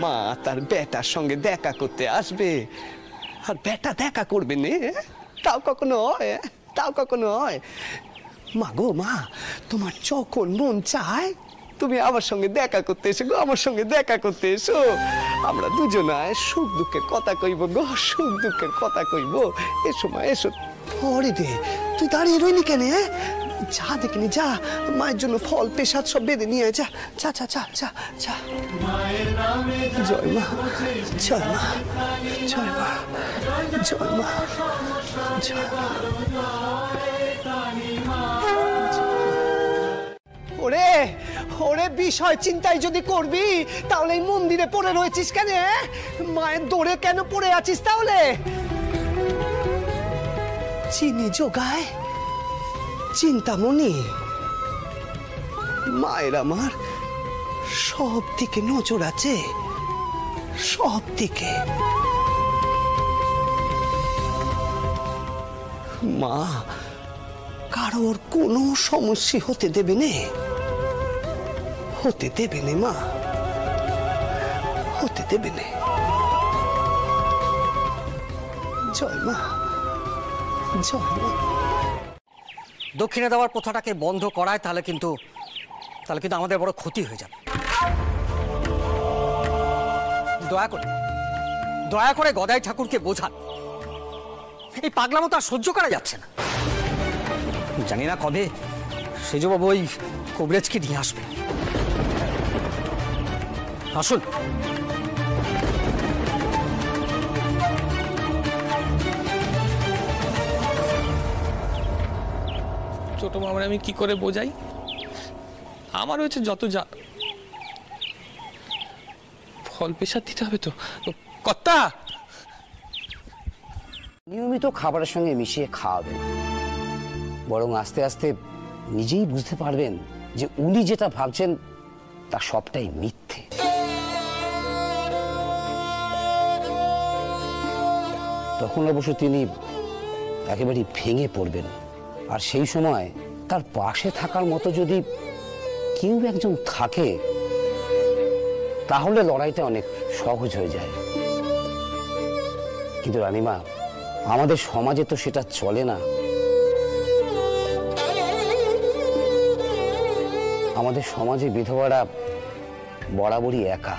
মা তার বেটার সঙ্গে দেখা করতে আসবে, আর বেটা দেখা করবে নে, তাও কখনো হয়? তাও কখনো হয়? মা গো মা, তোমার যখন মন চায় তুমি আমার সঙ্গে দেখা করতে এসো গো, আমার সঙ্গে দেখা করতে এসো। আমরা দুজনায় সুখ দুঃখের কথা কইব গো, সুখ দুঃখের কথা কইব। এসো মা এসো। পরে দে, তুই দাঁড়িয়ে রইলি কেন? যা দেখিনি, যা মায়ের জন্য ফল পেশাদ সব বেঁধে নিয়ে যা, যা যা যা যা যা। জয় মা, জয় মা, জয় মা, জয় মা, জয় মা। ওরে ওরে, বিষয় চিন্তাই যদি করবি তাহলে এই মন্দিরে পড়ে রয়েছিস কেন? মায়ের দৌড়ে কেন পড়ে আছিস তাহলে? চিনি যোগায় চিন্তামণি, মায়ের আমার সব দিকে নজর আছে, সব দিকে। মা কারোর কোনো সমস্যা হতে দেবে নে, হতে দেবে নে মা, হতে দেবে নে। জয় মা, জয় মা। দক্ষিণে দেওয়ার প্রথাটাকে বন্ধ করায় তাহলে কিন্তু আমাদের বড় ক্ষতি হয়ে যাবে। দয়া করে গদাই ঠাকুরকে বোঝান, এই পাগলামো তো আর সহ্য করা যাচ্ছে না। জানি না কবে সেজবাবু ওই কবিরাজকে নিয়ে আসবে। আসুন। ছোট মামার আমি কি করে বোঝাই? আমার হচ্ছে যত যা ফল পেশা দিতে হবে তো। কর্তা, নিয়মিত খাবারের সঙ্গে মিশিয়ে খাওয়াবেন, বরং আস্তে আস্তে নিজেই বুঝতে পারবেন যে উনি যেটা ভাবছেন তা সবটাই মিথ্যে। তখন অবশ্য তিনি একেবারেই ভেঙে পড়বেন, আর সেই সময় তার পাশে থাকার মতো যদি কেউ একজন থাকে তাহলে লড়াইটা অনেক সহজ হয়ে যায়। কিন্তু রানীমা, আমাদের সমাজে তো সেটা চলে না। আমাদের সমাজে বিধবারা বরাবরই একা।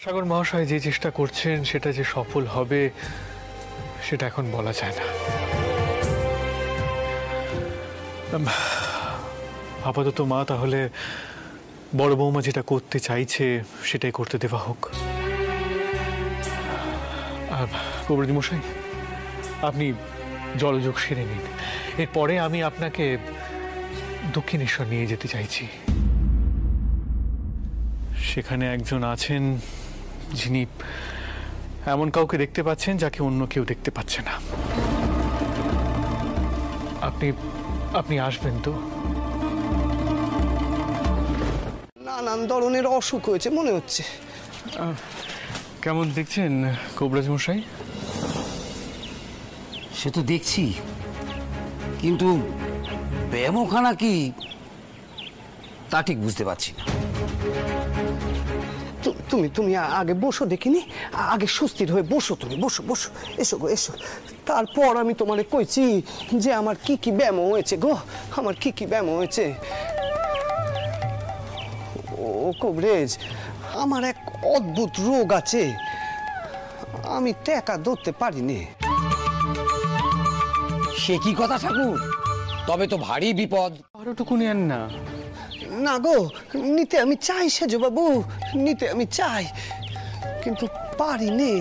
সাগর মহাশয় যে চেষ্টা করছেন সেটা যে সফল হবে সেটা এখন বলা যায় না। আপাতত মা তাহলে বড় বৌমা যেটা করতে চাইছে সেটাই করতে দেওয়া হোক। কবিরাজ মশাই, আপনি জলযোগ সেরে নিন, এরপরে আমি আপনাকে দক্ষিণেশ্বর নিয়ে যেতে চাইছি। সেখানে একজন আছেন যিনি এমন কাউকে দেখতে পাচ্ছেন যাকে অন্য কেউ দেখতে পাচ্ছে না। আপনি আসবেন তো? নানান ধরনের অসুখ হয়েছে মনে হচ্ছে। কেমন দেখছেন কবিরাজ মশাই? সে তো দেখছি, কিন্তু ব্যায়ামখানা কি তা ঠিক বুঝতে পারছি না। তুমি আগে বসো দেখিনি, আগে সুস্থির হয়ে বসো, তুমি বসো বসো, এসো গো এসো। তারপর আমি তোমারে কইছি যে আমার কি কি ব্যায়াম হয়েছে গো, আমার কি কি ব্যায়াম হয়েছে। ও কবিরাজ, আমার এক অদ্ভুত রোগ আছে, আমি টাকা ধরতে পারিনি। সে কি কথা ঠাকুর, তবে তো ভারী বিপদ। আরোটুকু নেন না। না গো, নিতে আমি চাই সেজবাবু, নিতে আমি চাই, কিন্তু পারিনি।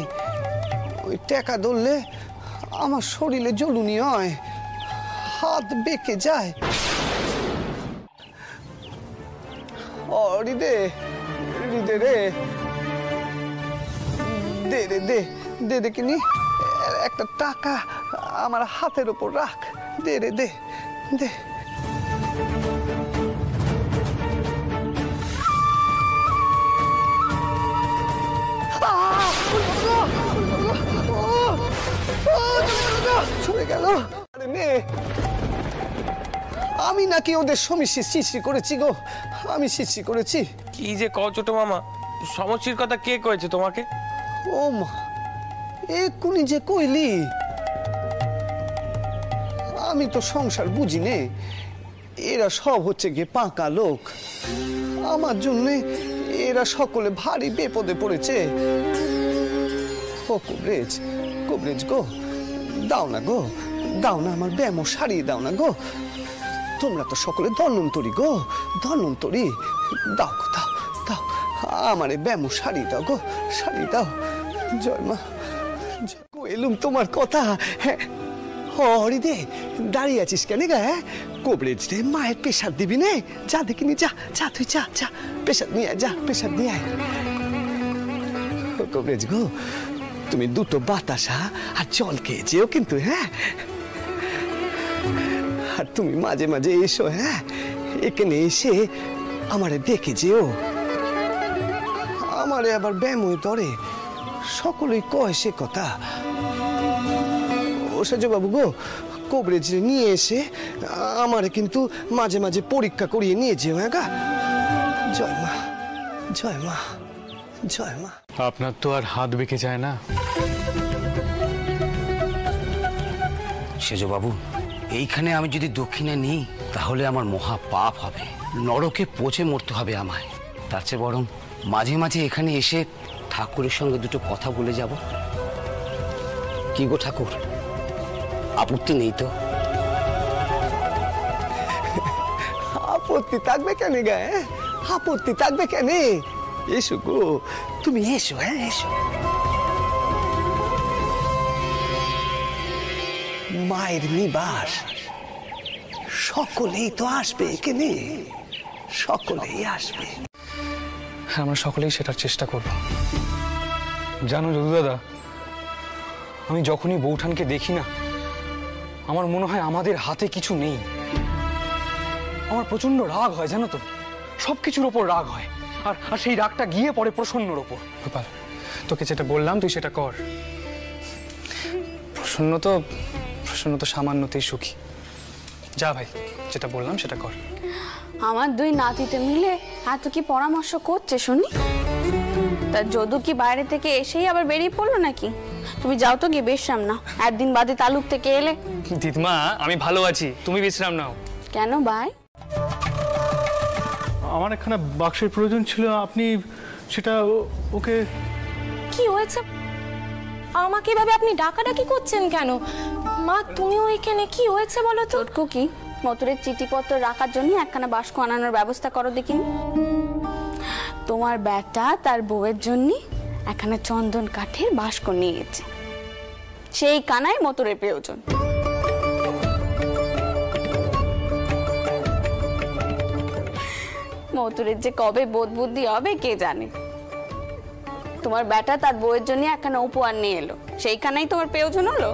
ওই টাকা ধরলে আমার শরীরে জ্বলুনি হয়, হাত বেঁকে যায়। ও হৃদে, হৃদে রে, দে রে দে, দে দেখিনি একটা টাকা আমার হাতের উপর রাখ, দে রে দে দে। চলে গেল। আমি নাকি ওদের সমস্যা সৃষ্টি করেছি গো, আমি সৃষ্টি করেছি। কি যে কও ছোট মামা, সমষ্টির কথা কে কয়েছে তোমাকে? ও মা, এক্ষুনি যে কইলি, আমি তো সংসার বুঝি নে। এরা সব হচ্ছে গিয়ে পাকা লোক, আমার জন্য এরা সকলে ভারী বিপদে পড়েছে। ও কবরেজ, কবরেজ গো, দাও না গো, দাও না আমার ব্যামো সারিয়ে দাও না গো। তোমরা তো সকলে ধন্বন্তরী গো, ধন্বন্তরী, দাও গো, দাও দাও আমারে ব্যামো সারিয়ে দাও গো, সারিয়ে দাও। জয় মা, এলুম তোমার কথা। হ্যাঁ হরিদে, দাঁড়িয়ে আছিস কেন গা? হ্যাঁ, কবরেজ রে মায়ের পেশার দিবি নে, যা দেখিনি, যা যা, তুই যা যা, পেশার নিয়ে আয়, যা পেশার নিয়ে আয়। কবরেজ গো, তুমি দুটো বাতাসা আর জল খেয়ে যেও কিন্তু, হ্যাঁ? আর তুমি মাঝে মাঝে এসো, হ্যাঁ, এখানে এসে আমারে দেখে যেও। আমারে আবার ব্যামোয় ধরে, সকলেই কয় সে কথা। ও সাজু বাবু গো, কবরেজ নিয়ে এসে আমারে কিন্তু মাঝে মাঝে পরীক্ষা করিয়ে নিয়ে যেও, হ্যাঁ গা? জয় মা, জয় মা, জয় মা। আপনার তো আর হাত বেঁকে যায় না। সেজ বাবু, এইখানে আমি যদি দক্ষিণা নিই তাহলে আমার মহা পাপ হবে, নরকে পচে মরতে হবে আমায়। তার চেয়ে বরং মাঝে মাঝে এখানে এসে ঠাকুরের সঙ্গে দুটো কথা বলে যাব। কি গো ঠাকুর, আপত্তি নেই তো? আপত্তি থাকবে কেন গা? আপত্তি থাকবে কেন? এসো গো, তুমি এসো, হ্যাঁ এসো। মায়ের নিবাস, সকলেই তো আসবে এখানে, সকলেই আসবে। হ্যাঁ, আমরা সকলেই সেটার চেষ্টা করব। জানো যদু দাদা, আমি যখনই বৌঠানকে দেখি না, আমার মনে হয় আমাদের হাতে কিছু নেই। আমার প্রচন্ড রাগ হয়, জানো তো, সবকিছুর ওপর রাগ হয়। আর সেই রাগটা গিয়ে পড়ে প্রসন্নর ওপর। গোপাল, তোকে যেটা বললাম তুই সেটা কর। প্রসন্ন তো সামান্যতেই সুখী। যা ভাই, যেটা বললাম সেটা কর। আমার দুই নাতিতে মিলে এত কি পরামর্শ করছে শুনি? তা যদু কি বাইরে থেকে এসেই আবার বেরিয়ে পড়লো নাকি? তুমি যাও তো গিয়ে বিশ্রাম নাও, একদিন বাদে তালুক থেকে এলে। দিদমা, আমি ভালো আছি, তুমি বিশ্রাম নাও। কেন ভাই? আমার একখানা বাক্সের প্রয়োজন ছিল, আপনি সেটা ওকে। কি হয়েছে? আমাকে এভাবে আপনি ডাকাডাকি করছেন কেন? মা, তুমিও এখানে, কি হয়েছে বলো তো? তোর কি মতুরের চিঠিপত্র রাখার জন্য একখানা বাস্ক আনানোর ব্যবস্থা করো দেখিনি। তোমার বেটা তার বউয়ের জন্য একখানা চন্দন কাঠের বাস্ক নিয়েছে, সেই কানায় মতুরের প্রয়োজন। মতুরের যে কবে বোধ বুদ্ধি হবে কে জানে। তোমার বেটা তার বউয়ের জন্য একখানা উপহার নিয়ে এলো, সেইখানেই তোমার প্রয়োজন হলো।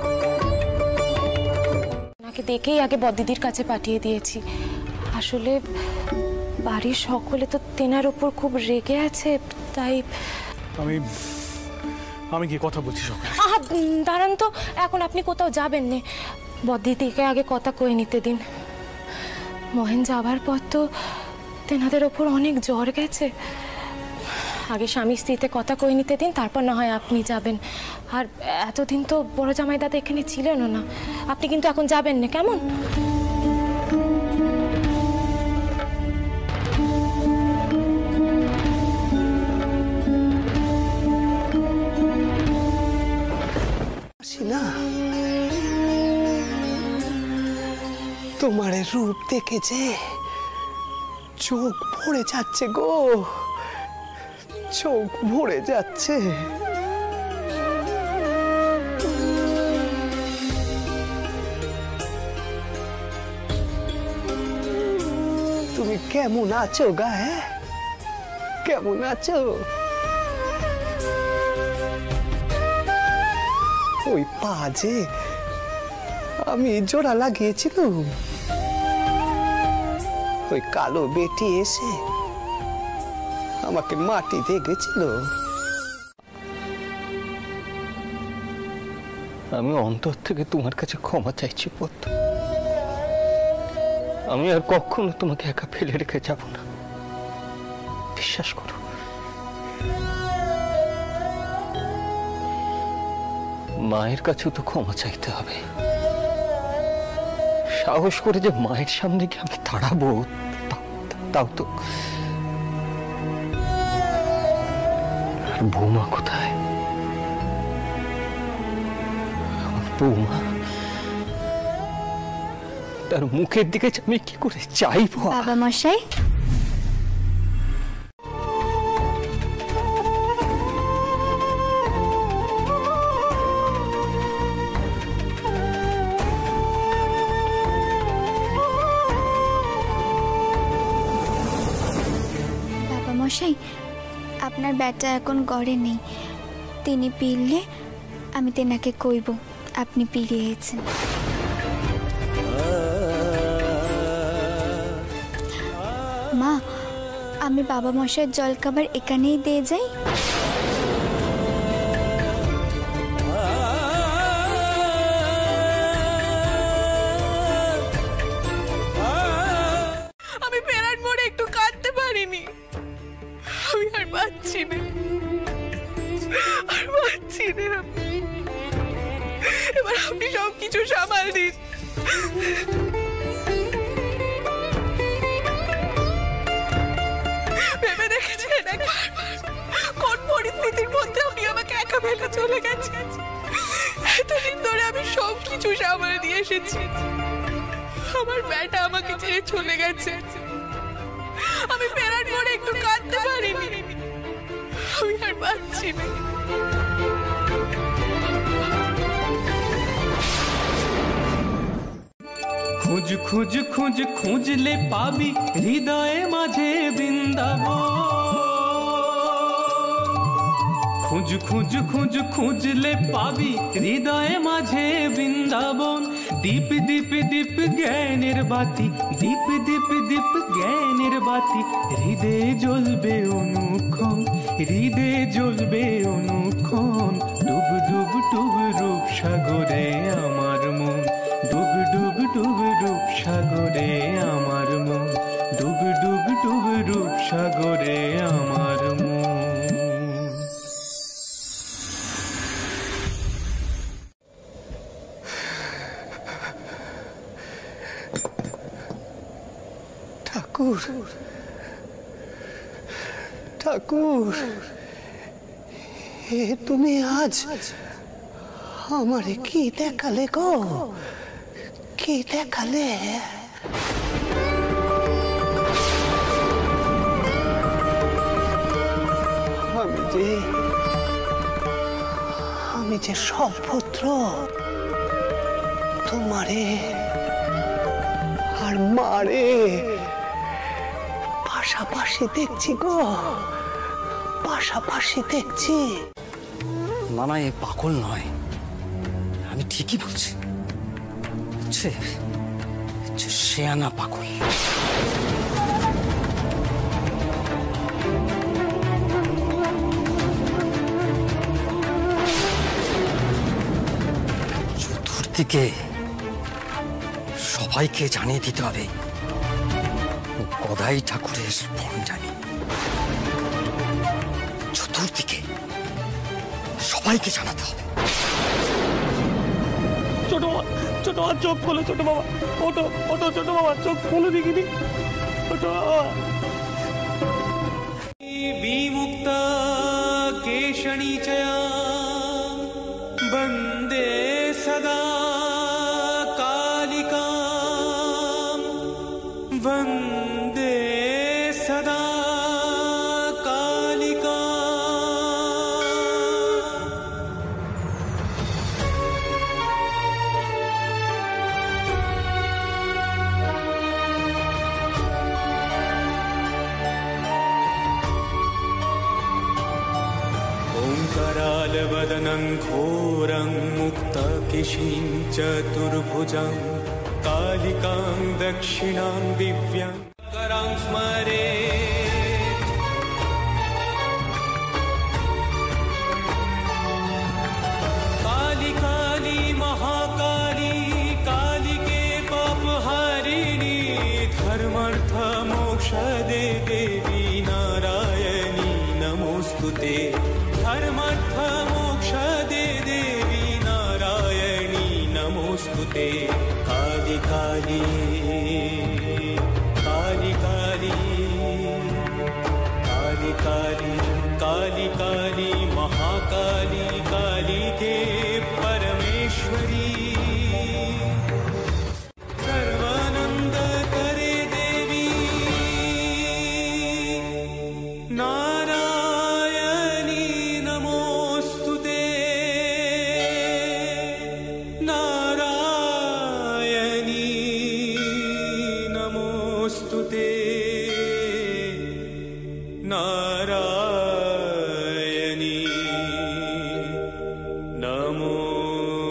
ওনাকে দেখেই আগে বড়দিদির কাছে পাঠিয়ে দিয়েছি। আসলে বাড়ির সকলে তো তেনার উপর খুব রেগে আছে, তাই। আমি কি কথা বলছি সব? দাঁড়ান তো, এখন আপনি কোথাও যাবেন না, বড়দিদিকে আগে কথা কয়ে নিতে দিন। মহেন যাবার পর তো তেনাদের ওপর অনেক জ্বর গেছে। আগে স্বামী স্ত্রীতে কথা কয়ে নিতে দিন, তারপর না হয় আপনি যাবেন। আর এতদিন তো বড় জামাই দাদা এখানে ছিলেনও না, আপনি কিন্তু এখন যাবেন না, কেমন? না, তোমার রূপ দেখেছে চোখ ভরে যাচ্ছে গো, চোখ ভরে যাচ্ছে। তুমি কেমন আছো গা? হ্যাঁ, কেমন আছো? ওই পা যে আমি জোড়া লাগিয়েছিলাম, ওই কালো বেটি এসে আমাকে মাটি দিয়ে গেছিল। আমি অন্তর থেকে তোমার কাছে ক্ষমা চাইছি পদ্ম। আমি আর কখনো তোমাকে একা ফেলে রেখে যাব না, বিশ্বাস করো। মায়ের কাছেও তো ক্ষমা চাইতে হবে। সাহস করে যে মায়ের সামনে গিয়ে আমি দাঁড়াবো, তাও তো। বৌমা কোথায়? বৌমা, তার মুখের দিকে আমি কি করে চাইবো? বাবা মশাই, মশাই, আপনার বেটা এখন ঘরে নেই। তিনি পিরলে আমি তেনাকে কইব আপনি পিরিয়েছেন। মা, আমি বাবা মশাইয়ের জলখাবার এখানেই দিয়ে যাই। আমি ফেরার মোড়ে একটু কাঁদতে পারিনি। আমি আর পাচ্ছি না, আর পাচ্ছি না। এবার আপনি সবকিছু সামাল দিন। ভেবে দেখেছেন কোন পরিস্থিতির মধ্যে আপনি আমাকে একা ফেলে চলে গেছেন? এতদিন ধরে আমি সবকিছু সামাল দিয়ে এসেছি, আমার বেটা আমাকে ছেড়ে চলে গেছে। আমি ফেরার পরে একটু কাঁদতে পারিনি। আমি আর পাচ্ছি না। খুঁজ খুঁজ খুঁজ খুঁজলে পাবি হৃদয়ে মাঝে বৃন্দাবন। খুঁজ খুঁজ খুঁজ খুঁজলে পাবি হৃদয়ে মাঝে বৃন্দাবন। দীপ দীপ দীপ জ্ঞানের বাতি, দীপ দীপ দীপ জ্ঞানের বাতি। হৃদয়ে জ্বলবে অনুক্ষণ, হৃদয়ে জ্বলবে অনুক্ষণ। ডুব ডুব ডুব রূপ সাগরে আমার মন, ডুব ডুব ডুব রূপ সাগরে আমার মন, ডুব ডুব ডুব রূপ সাগরে আমার মন। ঠাকুর, ঠাকুর, এ তুমি আজ আমারে কি দেখালে গো? কি দেখালে? আমি যে সপুত্র তোমারে আর মারে পাশাপাশি দেখছি গো, পাশাপাশি দেখছি। না না, এ পাগল নয়, আমি ঠিকই বলছি। শেয়ানা পাগল। চতুর্দিকে সবাইকে জানিয়ে দিতে হবে গদাই ঠাকুরের ভণ্ডামি। চতুর্দিকে সবাইকে জানাতে হবে। ছোট বাবা, ছোট বাবা চোখ খোলো। ছোট বাবা, ওটো ওটো, ছোট বাবা চোখ খোলো দেখিনি। ছোট বাবা। विमुक्ता केशणीचया वन्दे सदा कालिकां, वन्दे सदा कालिकां। ओङ्कारालवदनं घोरं मुक्तकेशीं चतुर्भुजं कालिकां दक्षिणां दिव्यां करां स्मरेत्। काली काली महाकाली कालिके पापहारिणी धर्मार्थ मोक्षदे देवी नारायणी नमोस्तुते। धर्मार्थ मोक्षदे देवी नारायणी काली काली काली काली काली काली काली महाकाली काली के परमेश्वरी सर्वानंद करे देवी नारायणी नमोस्तुते नारायणी नमोस्तुते नारायणी नमोस्तुते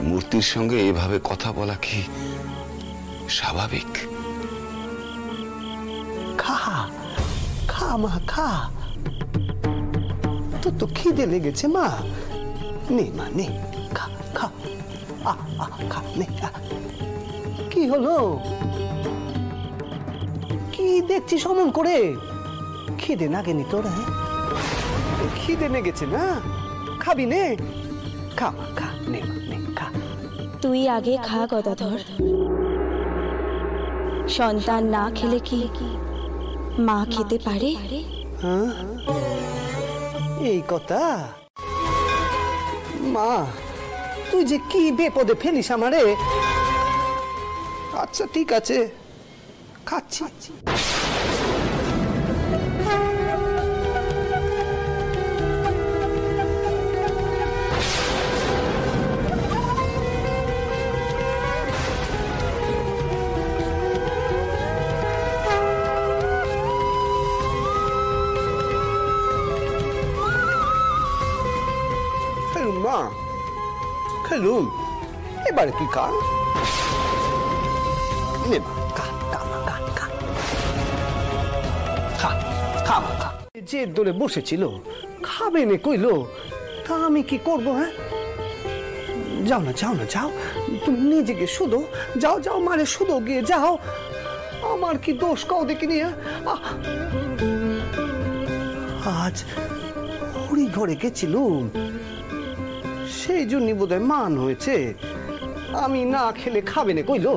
মূর্তির সঙ্গে এভাবে কথা বলা কি স্বাভাবিক? খা খা মা খা, তোর তো খিদে লেগেছে মা, নে মা নে, খা খা, খা নে। কি হলো, কি দেখছিস অমন করে? খিদে লাগেনি তোর? খিদে লেগেছে না? খাবি নে, খা মা খা, নে মা নে খা। তুই আগে খা গদাধর। সন্তান না খেলে কি মা খেতে পারে? হ্যাঁ, এই কথা? মা তুই যে কি বিপদে ফেলিস আমারে। আচ্ছা ঠিক আছে, খাচ্ছি। মা খেলুম, এবারে তুই খা, নে মা খা খা খা খা খা খা মা খা। যে দোলে বসেছিল খাবে নে কইলো, তা আমি কি করবো? হ্যাঁ, যাও না যাও না যাও, তুমি নিজেকে শুধো, যাও যাও মারে শুধো গিয়ে যাও। আমার কি দোষ কাও দেখিনি? আজ হরি ঘরে গেছিলুম, সেই জন্যই বোধহয় মান হয়েছে। আমি না খেলে খাবে না কইলো।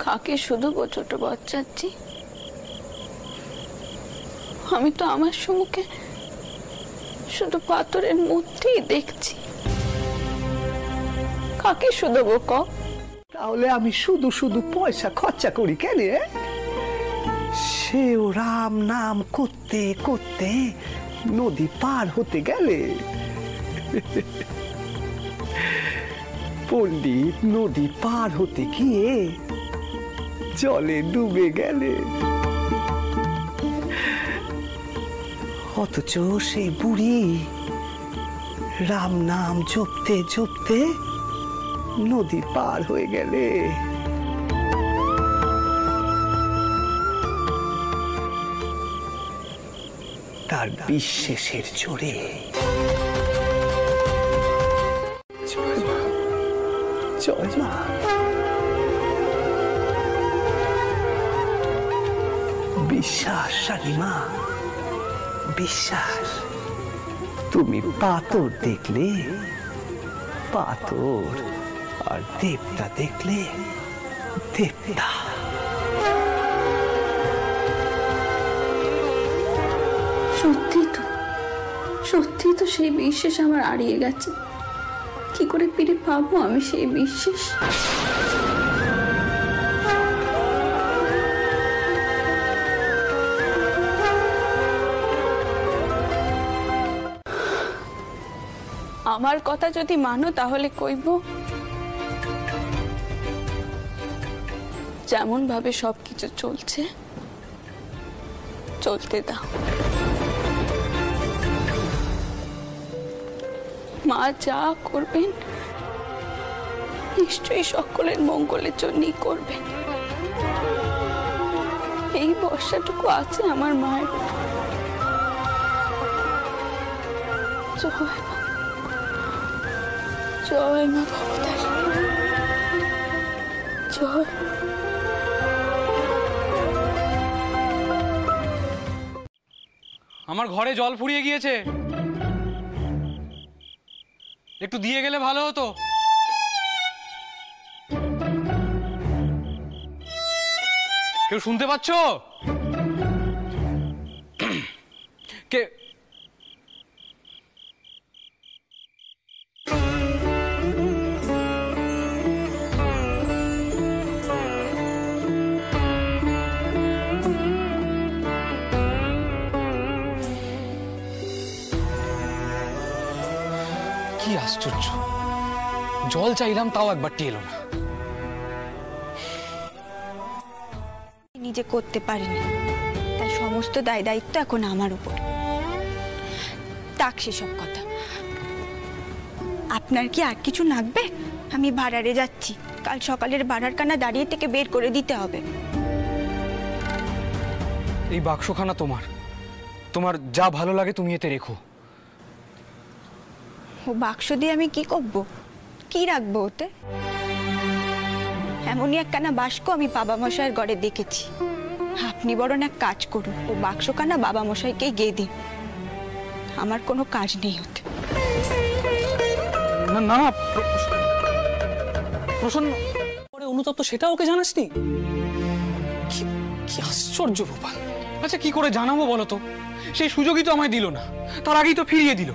কাকে শুধু ছোট বাচ্চাচ্ছি? আমি তো আমার সম্মুখে শুধু পাথরের মূর্তিই দেখছি। কাকে শুধু ক? তাহলে আমি শুধু শুধু পয়সা খরচা করি কেন? সেও রাম নাম করতে করতে নদী পার হতে গেলে পণ্ডিত নদী পার হতে গিয়ে জলে ডুবে গেলে, অথচ সেই বুড়ি রাম নাম জপতে জপতে নদী পার হয়ে গেলে। তার বিশ্বাসের জোরে। জয় মা। বিশ্বাস রানীমা, বিশ্বাস। তুমি পাথর দেখলে পাথর, আর দেবতা দেখলে দেবতা। সত্যি তো সেই বিশ্বাস আমার হারিয়ে গেছে। কি করে ফিরে পাবো আমি সেই বিশ্বাস? আমার কথা যদি মানো তাহলে কইব, যেমন ভাবে সবকিছু চলছে চলতে দাও। মা যা করবেন নিশ্চয়ই সকলের মঙ্গলের জন্যই করবেন। এই বর্ষাটুকু আছে আমার মায়ের। জয় মা, জয় মা ভবতারিণী, জয়। আমার ঘরে জল ফুরিয়ে গিয়েছে, একটু দিয়ে গেলে ভালো হতো। কেউ শুনতে পাচ্ছ? কে? কি আশ্চর্য, জল চাইলাম তাও একবারটি এলো না। নিজে করতে পারিনি, তাই সমস্ত দায় দায়িত্ব এখন আমার উপর। তাক সেসব কথা। আপনার কি আর কিছু লাগবে? আমি ভাড়ারে যাচ্ছি, কাল সকালের ভাড়ার কানা দাঁড়িয়ে থেকে বের করে দিতে হবে। এই বাক্সখানা তোমার, তোমার যা ভালো লাগে তুমি এতে রেখো। ও বাক্স দিয়ে আমি কি করব? কি রাখবো ওতে? এমনই একখানা বাস্ক আমি বাবা মশাইয়ের ঘরে দেখেছি। আপনি বরং এক কাজ করুন, ও বাক্সখানা বাবা মশাইকে গিয়ে দিন। আমার কোনো কাজ নেই ওতে। না না, প্রসন্ন পরে অনুতপ্ত সেটা ওকে জানাসনি? কি আশ্চর্য গোপাল। আচ্ছা কি করে জানাবো বলো তো? সেই সুযোগই তো আমায় দিল না, তার আগেই তো ফিরিয়ে দিল।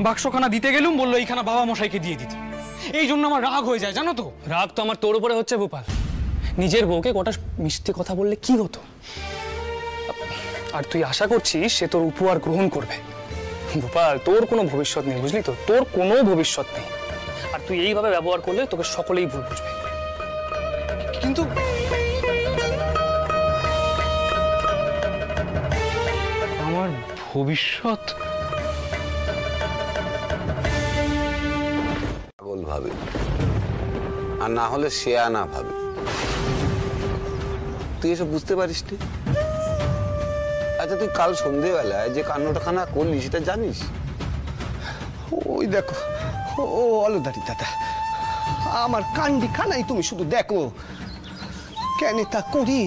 বাক্সখানা দিতে গেলুম, বললো এইখানা বাবা মশাইকে দিয়ে দিতে। এই জন্য আমার রাগ হয়ে যায়, জানো তো? রাগ তো আমার তোর উপরে হচ্ছে গোপাল। নিজের বউকে কটা মিষ্টি কথা বললে কি হতো? আর তুই আশা করছিস সে তোর উপহার গ্রহণ করবে। গোপাল, তোর কোনো ভবিষ্যৎ নেই, বুঝলি তো? তোর কোনো ভবিষ্যৎ নেই। আর তুই এইভাবে ব্যবহার করলে তোকে সকলেই ভুল বুঝবে। কিন্তু আমার ভবিষ্যৎ পাগল ভাবে, আর না হলে সে আনা ভাবে। তুই এসব বুঝতে পারিস নি? আচ্ছা তুই কাল সন্ধেবেলায় যে কান্নটাখানা করলি সেটা জানিস? ওই দেখো, ও অলদারি দাদা, আমার কান্ডি খানাই তুমি শুধু দেখো। কেন তা করি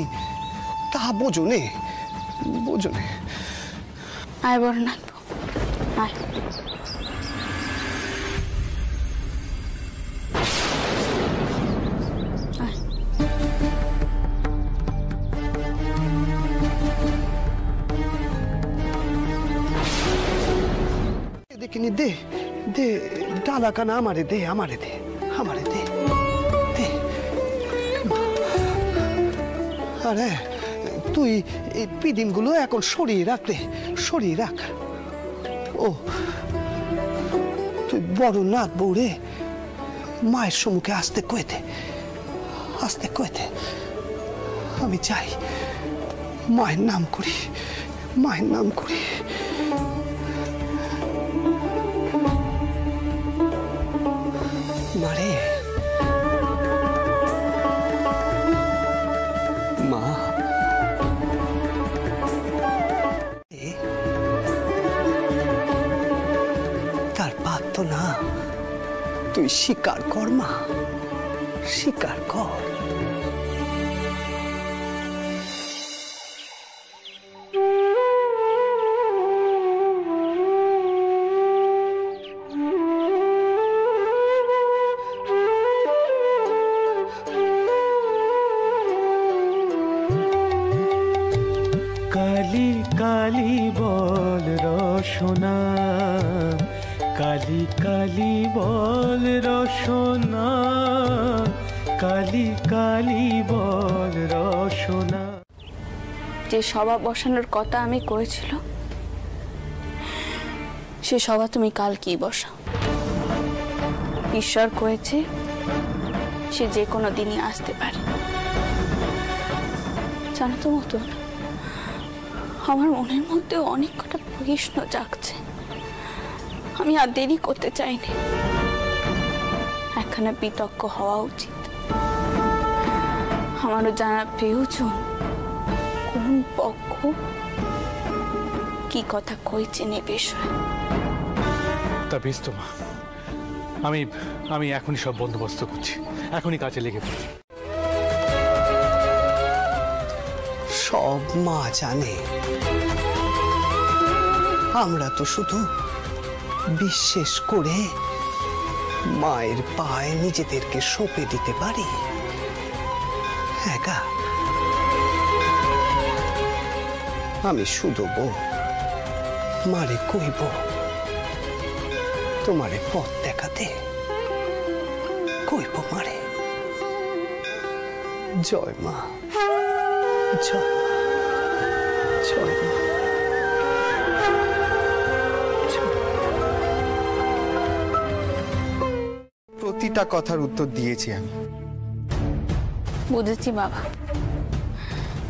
তা বোঝো নে, বোঝো নে। আয় বড় নাকবো, আয়। দেখিনি, দে দে ডালা কানা আমারে দে, আমারে দে, আমারে দে, দে। আরে তুই এই পিদিমগুলো এখন সরিয়ে রাখ রে, সরিয়ে রাখ। ও তুই বড় নাক বউরে মায়ের সম্মুখে আসতে কইতে, আসতে কইতে। আমি যাই, মায়ের নাম করি, মায়ের নাম করি। মারে, মা, তার পারত না। তুই স্বীকার কর মা, স্বীকার কর। কালি কালি বল রসনা, কালি কালি বল রসনা, কালি কালি বল রসনা। যে সভা বসানোর কথা আমি করেছিল, সে সভা তুমি কাল কি বসাও। ঈশ্বর করেছে সে যে কোনো দিনই আসতে পারে। জানো তো মতো, আমার মনের মধ্যে অনেক কটা প্রশ্ন জাগছে। আমি আর দেরি করতে চাইনি, একখানা বিতর্ক হওয়া উচিত। আমারও জানা প্রয়োজন কোন পক্ষ কি কথা কইছে নে বিষয়। তা বেশ তো মা, আমি আমি এখনই সব বন্দোবস্ত করছি, এখনই কাজে লেগে পড়ছি। সব মা জানে, আমরা তো শুধু বিশ্বাস করে মায়ের পায়ে নিজেদেরকে সঁপে দিতে পারি। হ্যাঁ গা, আমি শুধব মারে কইব তোমারে পথ দেখাতে, কইব মারে জয় মা, জয় মা, জয় মা। প্রতিটা কথার উত্তর দিয়েছি আমি। বুঝেছি বাবা,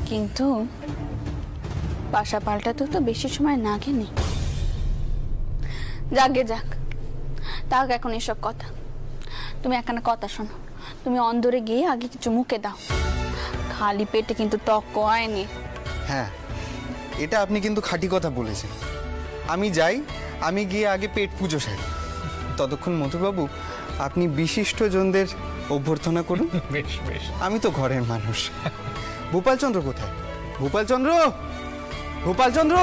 কিন্তু বাসা পাল্টাতেও তো বেশি সময় লাগেনি। যাকে যাক, তাক এখন এসব কথা। তুমি একখানা কথা শোনো, তুমি অন্দরে গিয়ে আগে কিছু মুখে দাও, খালি পেটে কিন্তু টক হয়নি। হ্যাঁ, এটা আপনি কিন্তু খাঁটি কথা বলেছেন। আমি যাই, আমি গিয়ে আগে পেট পুজো সারি। ততক্ষণ মধুবাবু আপনি বিশিষ্ট জনদের অভ্যর্থনা করুন। বেশ বেশ, আমি তো ঘরের মানুষ। ভূপালচন্দ্র কোথায়? ভূপালচন্দ্র, ভূপালচন্দ্র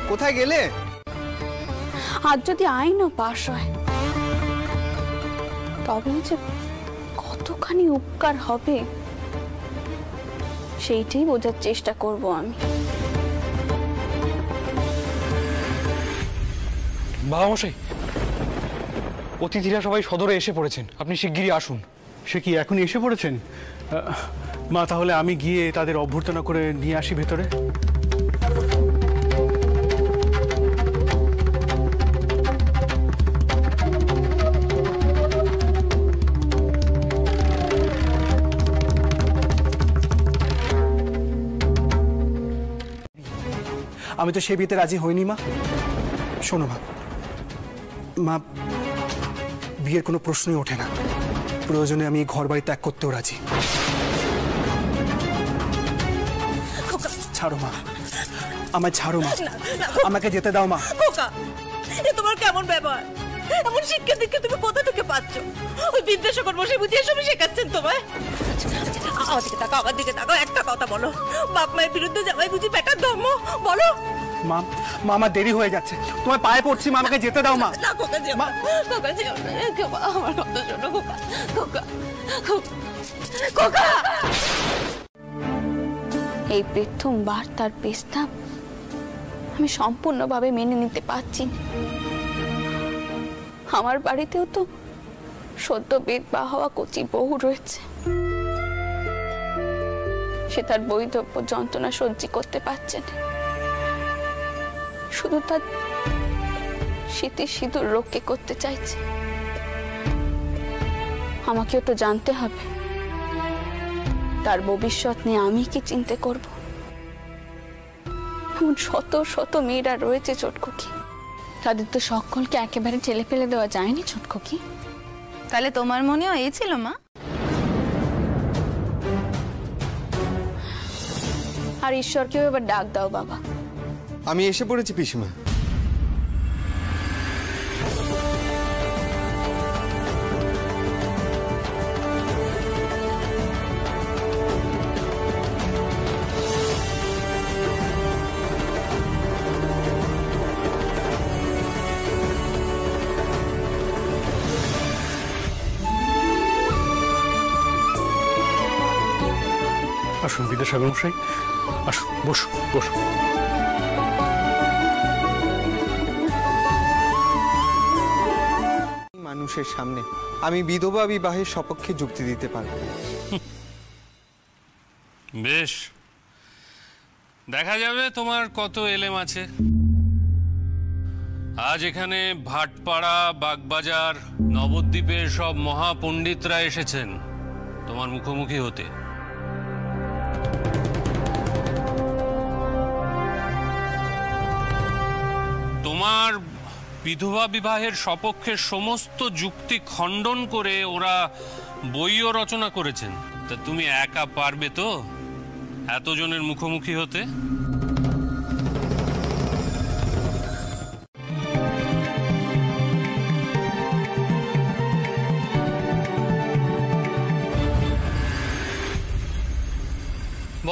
কোথায় গেলে? আজ যদি আইনও পাশ হয় তবে যে কতখানি উপকার হবে সেইটাই বোঝার চেষ্টা করব আমি। বাবা মশাই, অতিথিরা সবাই সদরে এসে পড়েছেন, আপনি শিগগিরই আসুন। সে কি এখনই এসে পড়েছেন? মা, তাহলে আমি গিয়ে তাদের অভ্যর্থনা করে নিয়ে আসি ভেতরে। আমি তো সে বিয়েতে রাজি হইনি মা। শোনো মা, মা বিয়ের কোনো প্রশ্নই ওঠে না। প্রয়োজনে আমি ঘর বাড়ি ত্যাগ করতেও রাজি। ছাড়ো মা, আমায় ছাড়ো মা, আমাকে যেতে দাও মা। খোকা, এ তোমার কেমন ব্যবহার? এমন শিক্ষা দীক্ষা তুমি কোথা থেকে পাচ্ছ? ওই বিদ্যাসাগর বসে বুঝি এসব শেখাচ্ছেন তোমায়? আমার দিকে তাকাও, আমার দিকে তাকাও, একটা কথা বলো। বাপ মায়ের বিরুদ্ধে যাওয়াই বুঝি বেটার ধর্ম? বলো। মা, মা আমার দেরি হয়ে যাচ্ছে, তোমায় পায়ে পড়ছি মা, আমাকে যেতে দাও মা। না খোকা, যেও না, খোকা যেও না, আমার কথা শোনো খোকা, খোকা, খোকা। এই প্রথমবার তার প্রস্তাব আমি সম্পূর্ণভাবে মেনে নিতে পারছি না। আমার বাড়িতেও তো সদ্য বিধবা হওয়া কচি বউ রয়েছে, সে তার বৈধব্য যন্ত্রণা সহ্য করতে পারছে না। শুধু তার স্মৃতি সিঁদুর রক্ষে করতে চাইছে। আমাকেও তো জানতে হবে তার ভবিষ্যৎ নিয়ে আমি কি চিন্তা করব। এমন শত শত মেয়েরা রয়েছে ছোটকুকি, তাদের তো সকলকে একেবারে ঠেলে ফেলে দেওয়া যায়নি ছোটকুকি। তাহলে তোমার মনেও এই ছিল মা? আর ঈশ্বরকেও এবার ডাক দাও বাবা। আমি এসে পড়েছি পিসিমা। আসুন বিদ্যাসাগর মশাই, আসুন, বসুন বসুন। মানুষের সামনে আমি বিধবা বিবাহের সপক্ষে যুক্তি দিতে পারবো। বেশ, দেখা যাবে তোমার কত এলেম আছে। আজ এখানে ভাটপাড়া, বাগবাজার, নবদ্বীপের সব মহাপণ্ডিতরা এসেছেন তোমার মুখোমুখি হতে। তোমার বিধবা বিবাহের সপক্ষে সমস্ত যুক্তি খণ্ডন করে ওরা বইও রচনা করেছেন। তা তুমি একা পারবে তো এতজনের মুখোমুখি হতে?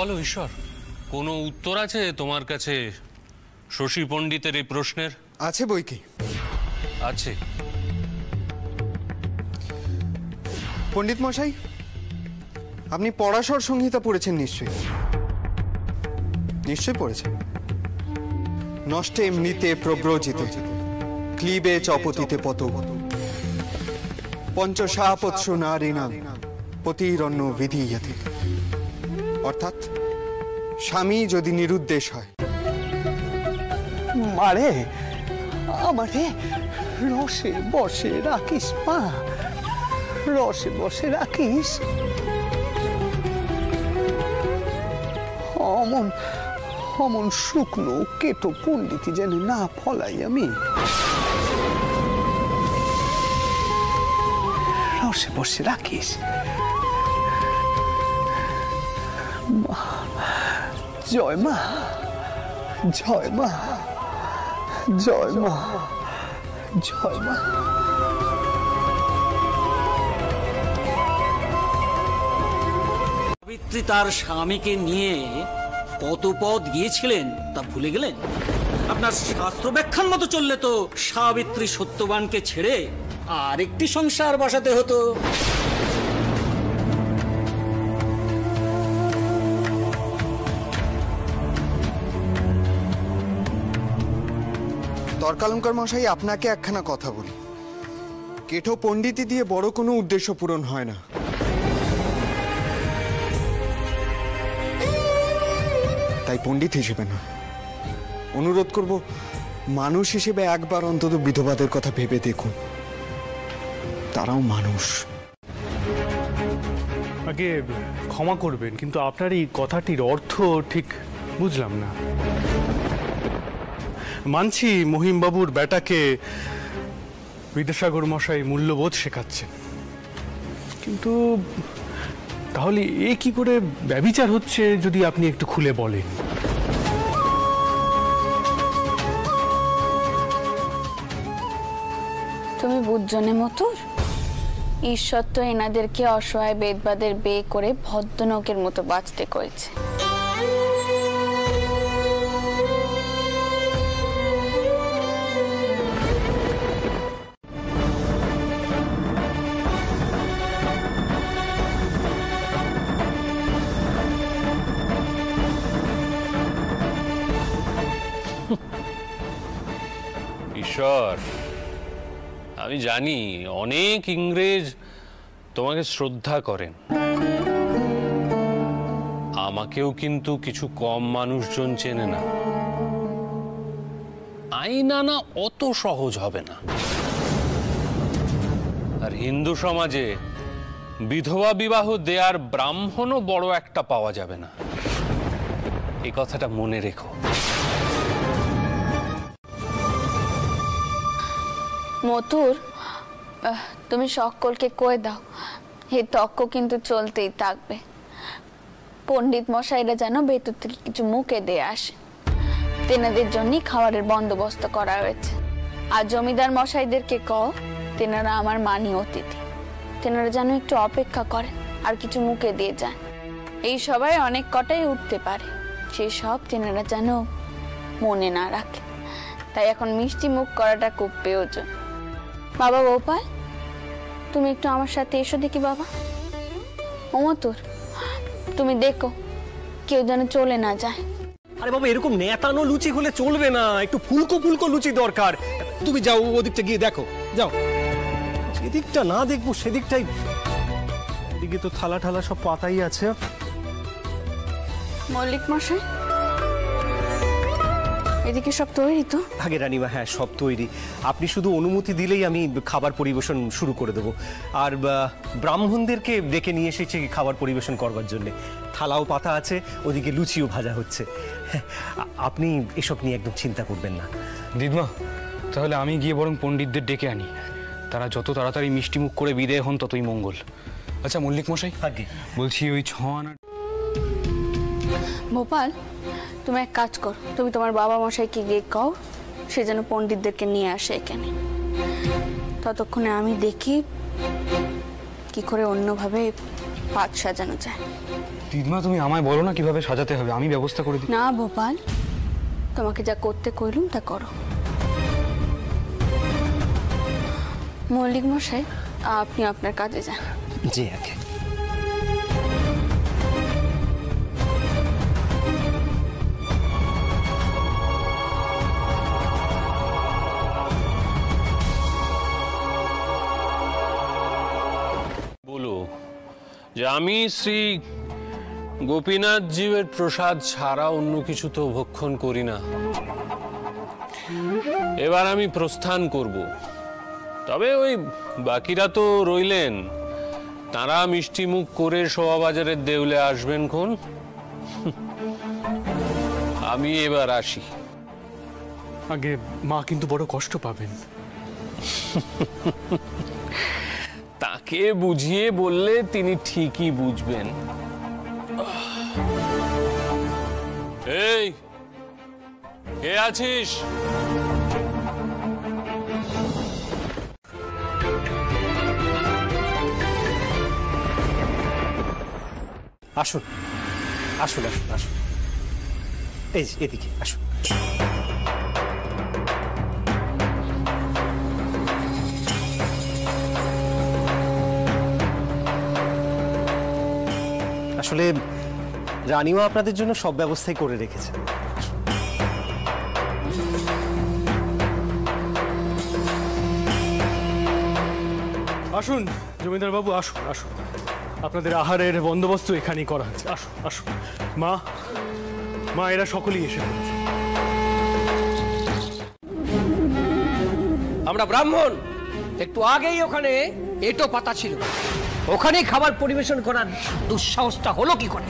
বলো ঈশ্বর, কোনো উত্তর আছে তোমার কাছে শশী পণ্ডিতের এই প্রশ্নের? আছে বই কি আছে। পণ্ডিত মশাই, আপনি পরাশর সংহিতা পড়েছেন নিশ্চয়ই? নিশ্চয়ই পড়েছেন। নষ্টে এমনিতে প্রব্রজিতে ক্লীবে চপতিতে পত পঞ্চশাপৎসু নারীণাং পতিরণ্য বিধীয়তে। অর্থাৎ স্বামী যদি নিরুদ্দেশ হয়। মারে আমারে রসে বসে রাখিস মা, রসে বসে রাখিস। অমন অমন শুকনো কেটো পণ্ডিতি যেন না ফলাই আমি। রসে বসে রাখিস। জয় মা, জয় মা, জয় মা, জয় মা। সাবিত্রী তার স্বামীকে নিয়ে কত পথ গিয়েছিলেন তা ভুলে গেলেন? আপনার শাস্ত্র ব্যাখ্যার মতো চললে তো সাবিত্রী সত্যবানকে ছেড়ে আরেকটি সংসার বসাতে হতো। তর্কালঙ্কার মশাই, আপনাকে একখানা কথা বলি। কেটো পণ্ডিতি দিয়ে বড় কোনো উদ্দেশ্য পূরণ হয় না। তাই পণ্ডিত হিসেবে না, অনুরোধ করব মানুষ হিসেবে একবার অন্তত বিধবাদের কথা ভেবে দেখুন। তারাও মানুষ। আগে ক্ষমা করবেন, কিন্তু আপনার এই কথাটির অর্থ ঠিক বুঝলাম না। মানছি মহিমবাবুর বেটাকে বিদ্যাসাগর মশাই মূল্যবোধ শেখাচ্ছেন, কিন্তু তাহলে এ কি করে ব্যভিচার হচ্ছে যদি আপনি একটু খুলে বলেন। তুমি বুঝছো না মতুর, ঈশ্বর তো এনাদেরকে অসহায় বেদবাদের বিয়ে করে ভদ্রনকের মতো বাঁচতে করেছে। ঈশ্বর, আমি জানি অনেক ইংরেজ তোমাকে শ্রদ্ধা করেন, আমাকেও কিন্তু কিছু কম মানুষজন চেনে না। আইন আনা অত সহজ হবে না। আর হিন্দু সমাজে বিধবা বিবাহ দেয়ার ব্রাহ্মণও বড় একটা পাওয়া যাবে না, এই কথাটা মনে রেখো। মতুর, তুমি সকলকে কয়ে দাও এই তক্ক কিন্তু চলতেই থাকবে। পণ্ডিত মশাইরা যেন ভেতর থেকে কিছু মুখে দিয়ে আসে, তেনাদের জন্যই খাবারের বন্দোবস্ত করা হয়েছে। আর জমিদার মশাইদেরকে কও তেনারা আমার মানি অতিথি, তেনারা যেন একটু অপেক্ষা করেন আর কিছু মুখে দিয়ে যান। এই সবাই অনেক কটাই উঠতে পারে, সেই সব তেনারা যেন মনে না রাখে। তাই এখন মিষ্টি মুখ করাটা খুব প্রয়োজন। বাবা গোপাল, তুমি একটু আমার সাথে এসো দেখি। বাবা ওমতুর, তুমি দেখো কেউ যেন চলে না যায়। আরে বাবা, এরকম নেতানো লুচি হলে চলবে না, একটু ফুলকো ফুলকো লুচি দরকার। তুমি যাও ওদিকটা গিয়ে দেখো, যাও। যেদিকটা না দেখবো সেদিকটাই। এদিকে তো থালা ঠালা সব পাতাই আছে। মল্লিক মশাই, এদিকে সব তৈরি তো? আগে রানীমা, হ্যাঁ সব তৈরি। আপনি শুধু অনুমতি দিলেই আমি খাবার পরিবেশন শুরু করে দেবো। আর ব্রাহ্মণদেরকে ডেকে নিয়ে এসেছি খাবার পরিবেশন করবার জন্য। থালাও পাতা আছে, ওদিকে লুচিও ভাজা হচ্ছে। আপনি এসব নিয়ে একদম চিন্তা করবেন না। দিদমা, তাহলে আমি গিয়ে বরং পণ্ডিতদের ডেকে আনি, তারা যত তাড়াতাড়ি মিষ্টি মুখ করে বিদায় হন ততই মঙ্গল। আচ্ছা মল্লিক মশাই, আগে বলছি ওই 6 আনা। ভোপাল, তুমি এক কাজ করো, তুমি তোমার বাবা মশাইকে গিয়ে কও সে যেন পণ্ডিতদেরকে নিয়ে আসে এখানে। ততক্ষণে আমি দেখি কি করে অন্যভাবে পাত সাজানো যায়। দিদিমা তুমি আমায় বলো না কিভাবে সাজাতে হবে, আমি ব্যবস্থা করে দিই। না গোপাল, তোমাকে যা করতে কইলুম তা করো। মল্লিক মশাই, আপনি আপনার কাজে যান। জি আগে। বলো যে আমি শ্রী গোপীনাথ জীবের প্রসাদ ছাড়া অন্য কিছু তো ভক্ষণ করি না। এবার আমি প্রস্থান করব, তবে ওই বাকিরা তো রইলেন, তারা মিষ্টি মুখ করে শোভাবাজারের দেউলে আসবেন কোন। আমি এবার আসি। আগে মা কিন্তু বড় কষ্ট পাবেন। তাকে বুঝিয়ে বললে তিনি ঠিকই বুঝবেন। এই কে আছিস? আসুন আসুন আসুন আসুন, এই যে এদিকে আসুন। আসলে রানীমা আপনাদের জন্য সব ব্যবস্থাই করে রেখেছেন। আসুন জমিদার বাবু, আসুন আসুন, আপনাদের আহারের বন্দোবস্ত এখানেই করা হয়েছে। আসুন আসুন মা, মা এরা সকলেই এসে পড়েছে। আমরা ব্রাহ্মণ, একটু আগেই ওখানে এটো পাতা ছিল, ওখানেই খাবার পরিবেশন করার দুঃসাহসটা হলো কি করে?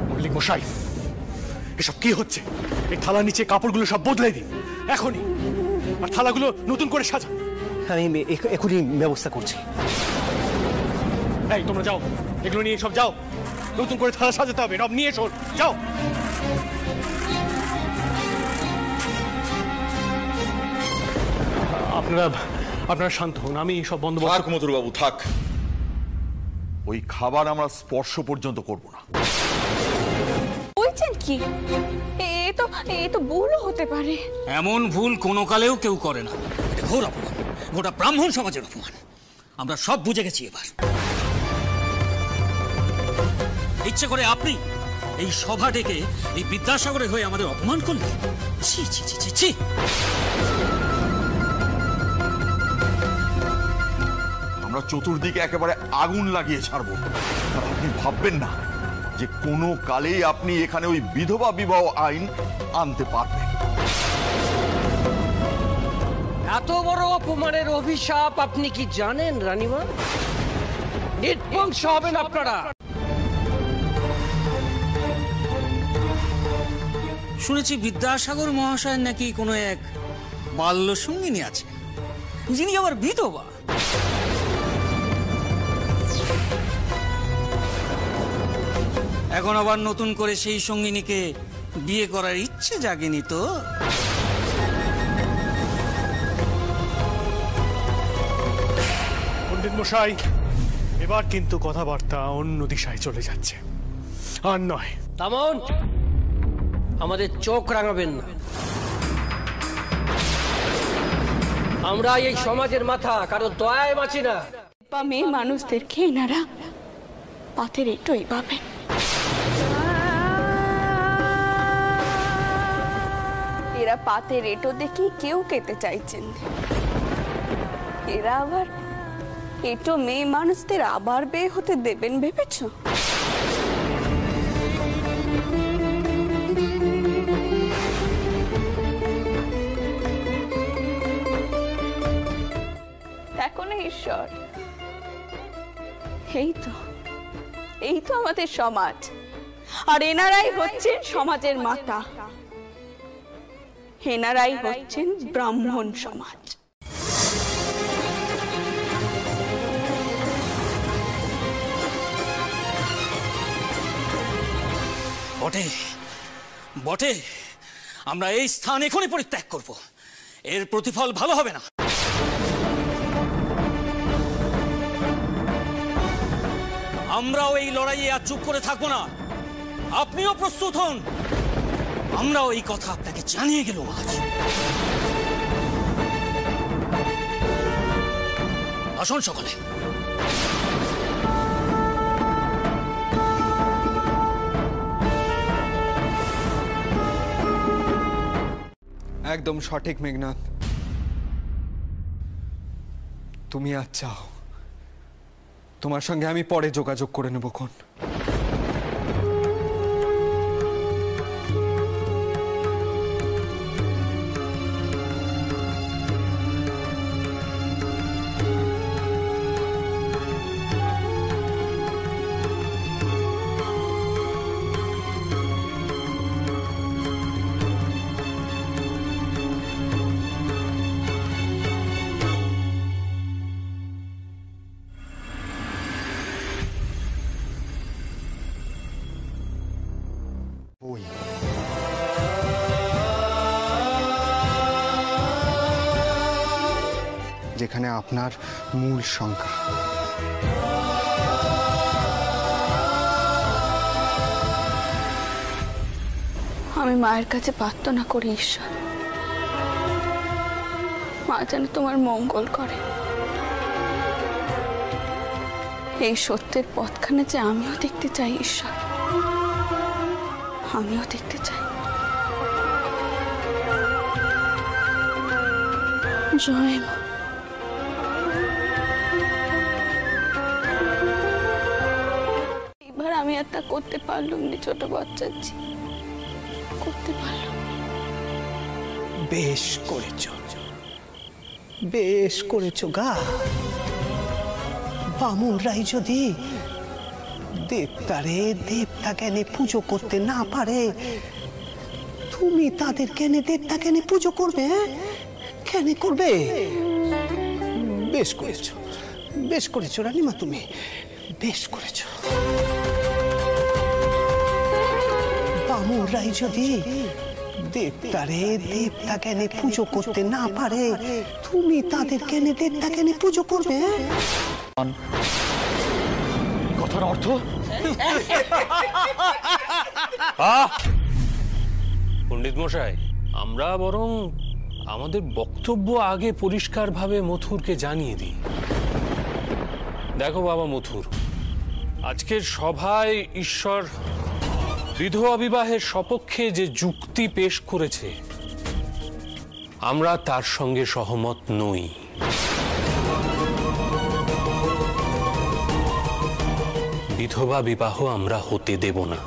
মল্লিক মশাই, এসব কি হচ্ছে? এই থালা নিচে কাপড়গুলো সব বদলে দিন এখনই, আর থালাগুলো নতুন করে সাজান। আমি এখনই ব্যবস্থা করছি। এই তোমরা যাও, এগুলো নিয়ে সব যাও, নতুন করে থালা সাজাতে হবে, সব নিয়ে এসো, যাও। আপনারা শান্ত হন, আমি সব বন্দোবস্ত। থাক মথুরবাবু থাক, ওই খাবার আমরা স্পর্শ পর্যন্ত করব না। বলছেন কি? এ তো ভুলও হতে পারে। এমন ভুল কোনো কালেও কেউ করে না। এটা ঘোর অপমান, গোটা ব্রাহ্মণ সমাজের অপমান। আমরা সব বুঝে গেছি এবার। ইচ্ছে করে আপনি এই সভা ডেকে এই বিদ্যাসাগরের হয়ে আমাদের অপমান করলেন। ছি ছি ছি ছি ছি। আমরা চতুর্দিকে একেবারে আগুন লাগিয়ে ছাড়বো। আর আপনি ভাববেন না যে কোনো কালেই আপনি এখানে ওই বিধবা বিবাহ আইন আনতে পারবেন। এত বড় অপমানের অভিশাপ আপনি কি জানেন রানীমা? নির্বংশ হবেন আপনারা। শুনেছি বিদ্যাসাগর মহাশয়ের নাকি কোনো এক বাল্য সঙ্গিনী আছে, যিনি আবার বিধবা। এখন আবার নতুন করে সেই সঙ্গিনীকে বিয়ে করার ইচ্ছে জাগেনি তো? পণ্ডিত মশাই, এবার কিন্তু কথাবার্তা অন্য দিশায় চলে যাচ্ছে, আর নয়। তেমন আমাদের চোখ রাঙাবেন না। আমরা এই সমাজের মাথা, কারো দয়ায় বাঁচি না। বা মেয়ে মানুষদেরকে এনারা পাথের এটোই পাবেন। এরা পাথের এটো দেখি কেউ খেতে চাইছেন। এরা আবার এটো মেয়ে মানুষদের আবার বিয়ে হতে দেবেন ভেবেছ? দেখো না ঈশ্বর, এই তো আমাদের সমাজ, আর এনারাই হচ্ছেন সমাজের মাতা, এনারাই হচ্ছেন ব্রাহ্মণ সমাজ। বটে বটে, আমরা এই স্থান এখনই পরিত্যাগ করব। এর প্রতিফল ভালো হবে না। আমরাও এই লড়াইয়ে আর চুপ করে থাকবো না। আপনিও প্রস্তুত হন, আমরাও এই কথা আপনাকে জানিয়ে গেল আজ। আসুন সকলে। একদম সঠিক মেঘনাথ, তুমি আজ চাও, তোমার সঙ্গে আমি পরে যোগাযোগ করে নেব। কোন যেখানে আপনার মূল সংখ্যা। আমি মায়ের কাছে প্রার্থনা করি, ঈশ্বর মা যেন তোমার মঙ্গল করে। এই সত্যের পথখানে যে আমিও দেখতে চাই ঈশ্বর, আমিও দেখতে চাই। জয় মা। এবার আমি আর তা করতে পারলাম না ছোট বাচ্চাজি, করতে পারলাম। বেশ করেছ, বেশ করেছ গা। বামুনরাই যদি দেবতারে দেবতা জ্ঞানে পুজো করতে না পারে, তুমি তাদের জ্ঞানে দেবতা জ্ঞানে পুজো করবে? কেন করবে? বেশ করেছ, বেশ করেছ রানীমা, তুমি বেশ করেছ। বামুনরাই যদি দেবতারে দেবতা জ্ঞানে পুজো করতে না পারে, তুমি তাদের জ্ঞানে দেবতা জ্ঞানে পুজো করবে? কথার অর্থ পণ্ডিত মশাই, আমরা বরং আমাদের বক্তব্য আগে পরিষ্কারভাবে মথুরকে জানিয়ে দিই। দেখো বাবা মথুর, আজকের সভায় ঈশ্বর বিধবা বিবাহের সপক্ষে যে যুক্তি পেশ করেছে, আমরা তার সঙ্গে সহমত নই। বিধবা বিবাহ আমরা হতে দেব না।